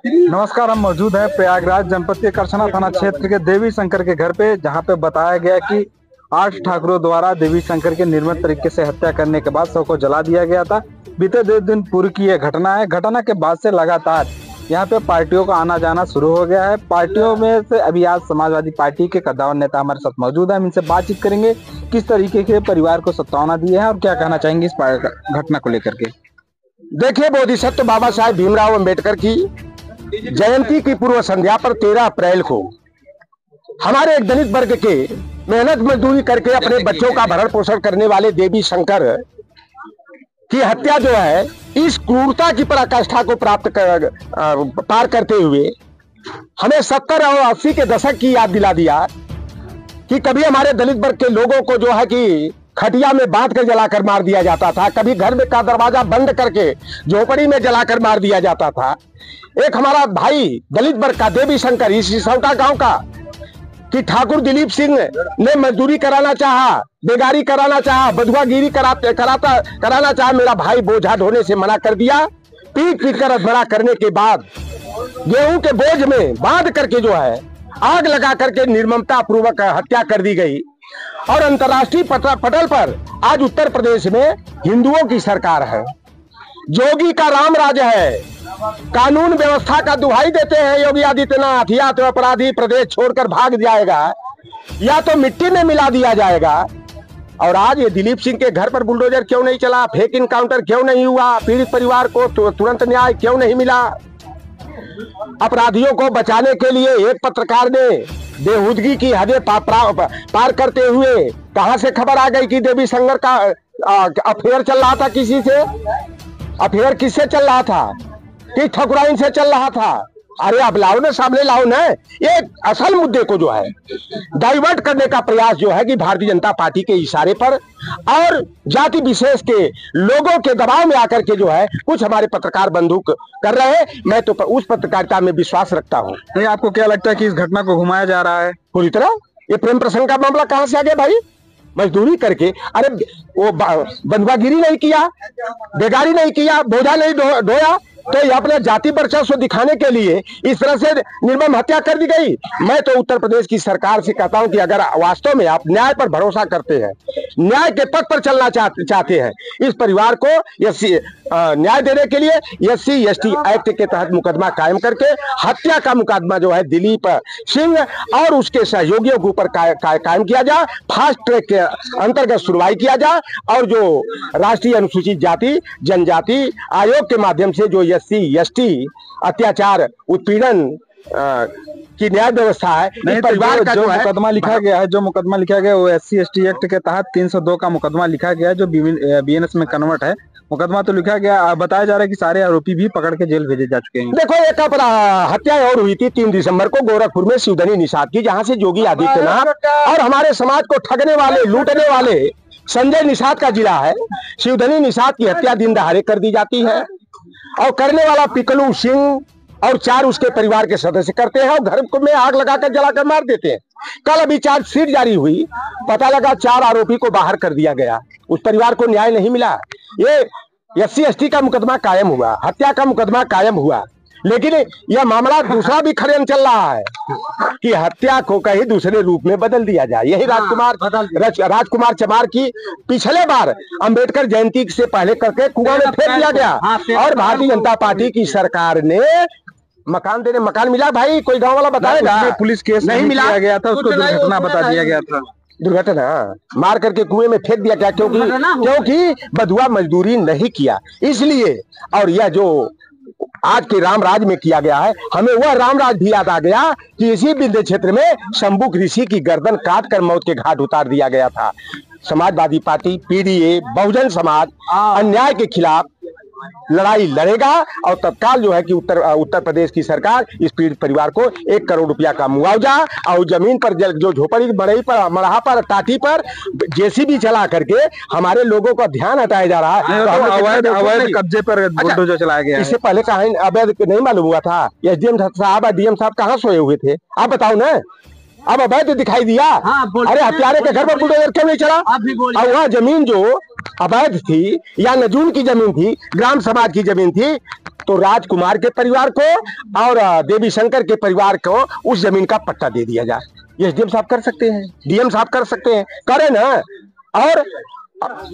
नमस्कार। हम मौजूद हैं प्रयागराज जनपद के करछना थाना क्षेत्र के देवी शंकर के घर पे, जहां पे बताया गया कि 8 ठाकुरों द्वारा देवी शंकर की निर्मम तरीके से हत्या करने के बाद शव को जला दिया गया था। बीते 2 दिन पूर्व की यह घटना है। घटना के बाद से लगातार यहाँ पे पार्टियों का आना जाना शुरू हो गया है। पार्टियों में से अभी आज समाजवादी पार्टी के कद्दावर नेता हमारे साथ मौजूद है। हम इनसे बातचीत करेंगे किस तरीके के परिवार को सत्तावना दी है और क्या कहना चाहेंगे इस घटना को लेकर के। देखिए, बोधिसत्व बाबा साहेब भीमराव अंबेडकर की जयंती की पूर्व संध्या पर 13 अप्रैल को हमारे एक दलित वर्ग के मेहनत मजदूरी करके अपने बच्चों का भरण पोषण करने वाले देवी शंकर की हत्या जो है, इस क्रूरता की पराकाष्ठा को पार करते हुए हमें 70 और 80 के दशक की याद दिला दिया कि कभी हमारे दलित वर्ग के लोगों को जो है कि खटिया में बांध कर जलाकर मार दिया जाता था, कभी घर में का दरवाजा बंद करके झोपड़ी में जलाकर मार दिया जाता था। एक हमारा भाई दलित वर्ग का देवी शंकर इस सिसौटा गांव का कि ठाकुर दिलीप सिंह ने मजदूरी कराना चाहा, बेगारी कराना चाहा, बधुआगिरी कराना चाहा। मेरा भाई बोझा ढोने से मना कर दिया। पीट पीट कर मना करने के बाद गेहूं के बोझ में बांध करके जो है आग लगा करके निर्ममता पूर्वक हत्या कर दी गई। और अंतर्राष्ट्रीय पटल पर आज उत्तर प्रदेश में हिंदुओं की सरकार है, योगी का राम राज है। कानून व्यवस्था का दुहाई देते हैं योगी आदित्यनाथ, या तो अपराधी प्रदेश छोड़कर भाग जाएगा या तो मिट्टी में मिला दिया जाएगा। और आज ये दिलीप सिंह के घर पर बुलडोजर क्यों नहीं चला, फेक इनकाउंटर क्यों नहीं हुआ, पीड़ित परिवार को तुरंत न्याय क्यों नहीं मिला। अपराधियों को बचाने के लिए एक पत्रकार ने बेहूदगी की हदें पार करते हुए कहां से खबर आ गई कि देवी शंकर का अफेयर चल रहा था किसी से। अफेयर किससे चल रहा था? कि ठकुराइन से चल रहा था। अरे अब लाओ ना, सामने लाओ ना। ये असल मुद्दे को जो है डाइवर्ट करने का प्रयास जो है कि भारतीय जनता पार्टी के इशारे पर और जाति विशेष के लोगों के दबाव में आकर के जो है कुछ हमारे पत्रकार बंधु कर रहे हैं। मैं तो उस पत्रकारिता में विश्वास रखता हूँ। नहीं, आपको क्या लगता है कि इस घटना को घुमाया जा रहा है पूरी तरह? ये प्रेम प्रसंग का मामला कहां से आ गया भाई? मजदूरी करके, अरे वो बंधुआगिरी नहीं किया, बेगारी नहीं किया, बोझा नहीं ढोया, तो ये अपने जाति वर्चस्व दिखाने के लिए इस तरह से निर्मम हत्या कर दी गई। मैं तो उत्तर प्रदेश की सरकार से कहता हूं कि अगर वास्तव में आप न्याय पर भरोसा करते हैं, न्याय के पथ पर चलना चाहते हैं, इस परिवार को न्याय देने के लिए SC/ST एक्ट के तहत मुकदमा कायम करके हत्या का मुकदमा जो है दिलीप सिंह और उसके सहयोगियों के ऊपर कायम किया जाए। फास्ट ट्रैक के अंतर्गत सुनवाई किया जाए और जो राष्ट्रीय अनुसूचित जाति जनजाति आयोग के माध्यम से जो SC/ST अत्याचार उत्पीड़न की न्याय व्यवस्था है, नहीं, इस परिवार का जो मुकदमा लिखा गया है, वो SC/ST एक्ट के तहत 302 का मुकदमा लिखा गया है, जो BNS में कन्वर्ट है। मुकदमा तो लिखा गया, बताया जा रहा है कि सारे आरोपी भी पकड़ के जेल भेजे जा चुके हैं। देखो, एक हत्या और हुई थी 3 दिसंबर को गोरखपुर में शिवधनी निषाद की, जहां से योगी आदित्यनाथ और हमारे समाज को ठगने वाले लूटने वाले संजय निषाद का जिला है। शिवधनी निषाद की हत्या दिन दहाड़े कर दी जाती है और करने वाला पिकलू सिंह और 4 उसके परिवार के सदस्य करते हैं और घर में आग लगाकर जलाकर मार देते हैं। कल अभी चार्जशीट जारी हुई, पता लगा 4 आरोपी को बाहर कर दिया गया। उस परिवार को न्याय नहीं मिला। ये SC/ST का मुकदमा कायम हुआ, हत्या का मुकदमा कायम हुआ, लेकिन यह मामला दूसरा भी खड़े चल रहा है कि हत्या को कहीं दूसरे रूप में बदल दिया जाए। यही राजकुमार चमार की पिछले बार अंबेडकर जयंती से पहले करके कुआं में फेंक दिया गया और भारतीय जनता पार्टी की सरकार ने मकान मिला। भाई कोई गांव वाला बताएगा? पुलिस केस नहीं मिला गया था, उसको दुर्घटना बता दिया गया था। दुर्घटना मार करके कुएं में फेंक दिया गया क्योंकि बधुआ मजदूरी नहीं किया, इसलिए। और यह जो आज के रामराज में किया गया है, हमें वह रामराज भी याद आ गया कि इसी विंध्य क्षेत्र में शंभुक ऋषि की गर्दन काट कर मौत के घाट उतार दिया गया था। समाजवादी पार्टी PDA बहुजन समाज अन्याय के खिलाफ लड़ाई लड़ेगा और तत्काल जो है कि उत्तर प्रदेश की सरकार इस पीड़ित परिवार को 1 करोड़ रुपया का मुआवजा और जमीन पर जो झोपड़ी मड़हा पर टाटी पर JCB चला करके हमारे लोगों का ध्यान हटाया जा रहा है। अवैध कब्जे पर बुलडोजर चलाया गया। इससे पहले कहा अवैध नहीं मालूम हुआ था? SDM साहब DM साहब कहाँ सोए हुए थे? आप बताओ ना। अब अवैध दिखाई दिया। अरे हत्यारे के घर पर बुलडोजर क्यों नहीं चला? और वह जमीन जो अवैध थी या नजून की जमीन थी, ग्राम समाज की जमीन थी, तो राजकुमार के परिवार को और देवी शंकर के परिवार को उस जमीन का पट्टा दे दिया जाए। एसडीएम साहब कर सकते हैं, डीएम साहब कर सकते हैं, करें ना। और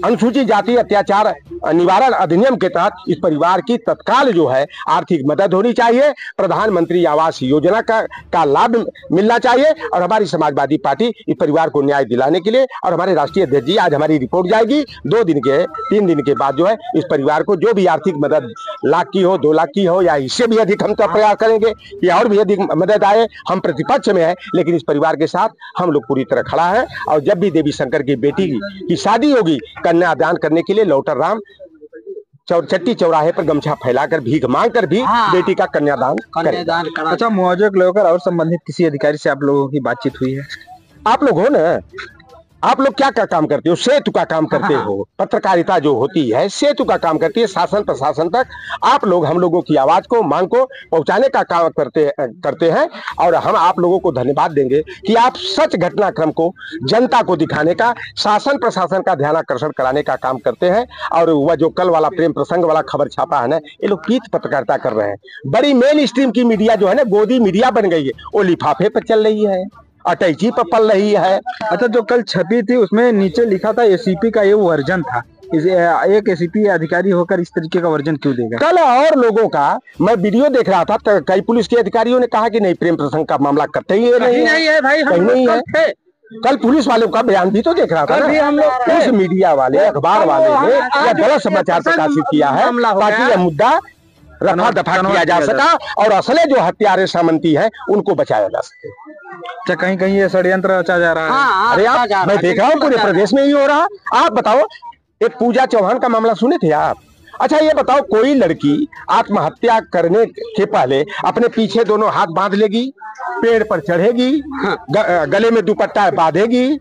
अनुसूचित जाति अत्याचार निवारण अधिनियम के तहत इस परिवार की तत्काल जो है आर्थिक मदद होनी चाहिए। प्रधानमंत्री आवास योजना का लाभ मिलना चाहिए। और हमारी समाजवादी पार्टी इस परिवार को न्याय दिलाने के लिए, और हमारे राष्ट्रीय अध्यक्ष जी आज हमारी रिपोर्ट जाएगी 3 दिन के बाद जो है इस परिवार को जो भी आर्थिक मदद 1 लाख की हो, 2 लाख की हो या इससे भी अधिक, हम तो प्रयास करेंगे कि और भी अधिक मदद आए। हम प्रतिपक्ष में है लेकिन इस परिवार के साथ हम लोग पूरी तरह खड़ा है। और जब भी देवी शंकर की बेटी की शादी होगी, कन्यादान करने के लिए लौटर राम चट्टी चौराहे पर गमछा फैलाकर भीख मांगकर भी बेटी का कन्यादान करें। अच्छा, मुआवजे को लेकर और संबंधित किसी अधिकारी से आप लोगों की बातचीत हुई है? आप लोग हो ना, आप लोग क्या काम करते हो? सेतु का काम करते हो। पत्रकारिता जो होती है सेतु का काम करती है। शासन प्रशासन तक आप लोग हम लोगों की आवाज को, मांग को पहुंचाने का काम करते हैं। और हम आप लोगों को धन्यवाद देंगे कि आप सच घटनाक्रम को जनता को दिखाने का, शासन प्रशासन का ध्यान आकर्षण कराने का काम करते हैं। और वह जो कल वाला प्रेम प्रसंग वाला खबर छापा है ना, ये लोग पीठ पत्रकारिता कर रहे हैं। बड़ी मेन स्ट्रीम की मीडिया जो है ना, गोदी मीडिया बन गई है, वो लिफाफे पर चल रही है, अटैची पर पल रही है। अच्छा, जो कल छपी थी उसमें नीचे लिखा था एसीपी का ये वर्जन था। एक एसीपी अधिकारी होकर इस तरीके का वर्जन क्यों देगा? कल और लोगों का मैं वीडियो देख रहा था, तो कई पुलिस के अधिकारियों ने कहा कि नहीं, प्रेम प्रसंग का मामला करते ही नहीं है भाई, कहीं नहीं है। कल पुलिस वालों का बयान भी तो देख रहा था ना, हम लोग उस मीडिया वाले, अखबार वाले ने यह गलत समाचार प्रकाशित किया है ताकि यह मुद्दा रफा दफा किया जा सका और असले जो हत्यारे सामंती हैं उनको बचाया जा सके। अच्छा, कहीं कहीं ये षड्यंत्र रचा जा रहा है। अरे आप, मैं देख रहा हूँ पूरे प्रदेश में ही हो रहा। आप बताओ, एक पूजा चौहान का मामला सुने थे आप? अच्छा ये बताओ, कोई लड़की आत्महत्या करने के पहले अपने पीछे दोनों हाथ बांध लेगी, पेड़ पर चढ़ेगी, गले में दुपट्टा बांधेगी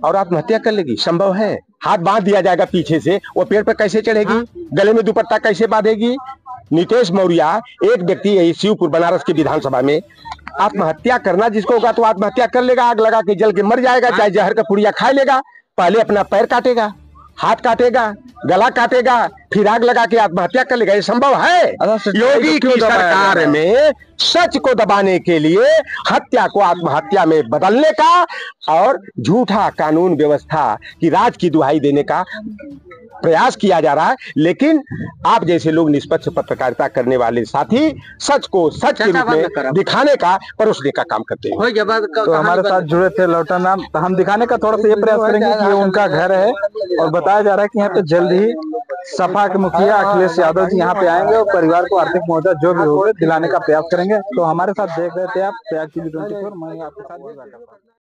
और आत्महत्या कर लेगी? संभव है? हाथ बांध दिया जाएगा पीछे से, वो पेड़ पर कैसे चढ़ेगी? गले में दुपट्टा कैसे बांधेगी? नीतीश मौर्य एक व्यक्ति यही शिवपुर बनारस की विधानसभा में आत्महत्या करना जिसको होगा तो आत्महत्या कर लेगा, आग लगा के जल के मर जाएगा, चाहे जहर का पुड़िया खा लेगा। पहले अपना पैर काटेगा, हाथ काटेगा, गला काटेगा, फिर आग लगा के आत्महत्या कर लेगा। ये संभव है? योगी की सरकार में सच को दबाने के लिए हत्या को आत्महत्या में बदलने का और झूठा कानून व्यवस्था की राज की दुहाई देने का प्रयास किया जा रहा है। लेकिन आप जैसे लोग निष्पक्ष पत्रकारिता करने वाले साथी सच को सच के रूप में दिखाने का, परोसने का काम करते हैं। तो हमारे साथ जुड़े थे लौटा नाम, तो हम दिखाने का थोड़ा सा ये प्रयास करेंगे कि ये उनका घर है और बताया जा रहा है कि यहाँ पे जल्द ही सपा के मुखिया अखिलेश यादव जी यहाँ पे आएंगे और परिवार को आर्थिक मदद जो भी होगी दिलाने का प्रयास करेंगे। तो हमारे साथ देख रहे थे आप प्रयाग TV 24, मैं आपके साथ